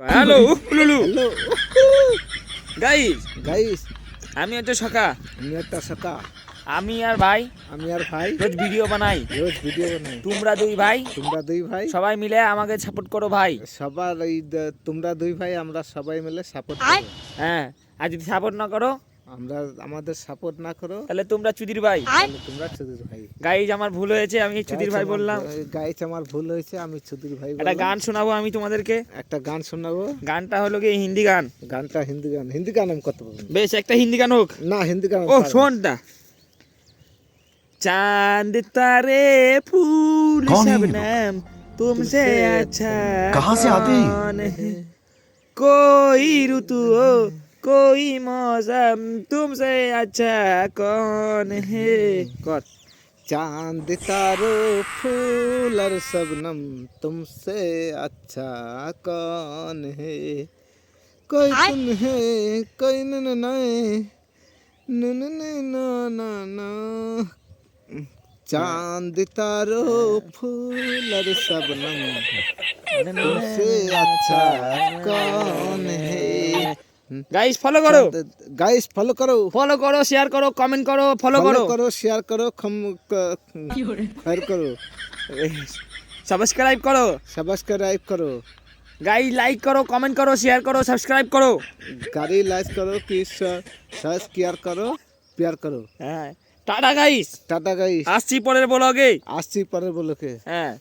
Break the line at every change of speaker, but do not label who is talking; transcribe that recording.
Hello লুলু
hello
guys
guys,
আমি হচ্ছে সকা।
আমি একটা সকা।
আমি আর ভাই
আমি আর ভাই
রোজ ভিডিও বানাই।
রোজ ভিডিও বানাই।
তোমরা দুই ভাই
তোমরা দুই ভাই
সবাই মিলে আমাকে সাপোর্ট করো ভাই।
সবার তোমরা দুই ভাই আমরা সবাই মিলে সাপোর্ট করো।
হ্যাঁ, আর যদি সাপোর্ট না করো
আমরা আমাদের সাপোর্ট না করো
তাহলে তোমরা চুদির ভাই।
তাহলে তোমরা চুদির ভাই।
গাইস আমার ভুল হয়েছে, আমি চুদির ভাই বললাম।
গাইস আমার ভুল হয়েছে, আমি চুদির ভাই
একটা
বললাম।
গান শোনাবো আমি তোমাদেরকে।
একটা গান শোনাবো।
গানটা হলো কি হিন্দি গান।
গানটা হিন্দি গান। হিন্দি গান আমি কত পারবো না।
বেশ একটা হিন্দি গান হোক।
না, হিন্দি গান
ও
পারবো না।
শোনটা। चांद तारे फूल
कौन है ये
शबनम तुमसे अच्छा
कहाँ से आते हैं?
कौन है? कोई ऋतु हो कोई मौसम तुमसे अच्छा कौन है? कर
चांद तारो फूल और शबनम तुमसे अच्छा कौन है? कोई तुम है कोई न न न न न न न न चांद तारो फूल और शबनम तुमसे अच्छा कौन है?
गाइस फॉलो करो,
गाइस फॉलो करो,
शेयर करो, कमेंट करो, फॉलो करो,
शेयर करो, खैर करो,
सब्सक्राइब करो।
सब्सक्राइब करो,
गाइस लाइक करो, कमेंट करो, शेयर करो, सब्सक्राइब करो।
गाड़ी लाइक करो कि सब्सक्राइब करो, प्यार करो।
হ্যাঁ টাটা গাইস,
टाटा गाइस,
আসছি পরের ব্লগে।
আসছি পরের বলকে।
হ্যাঁ।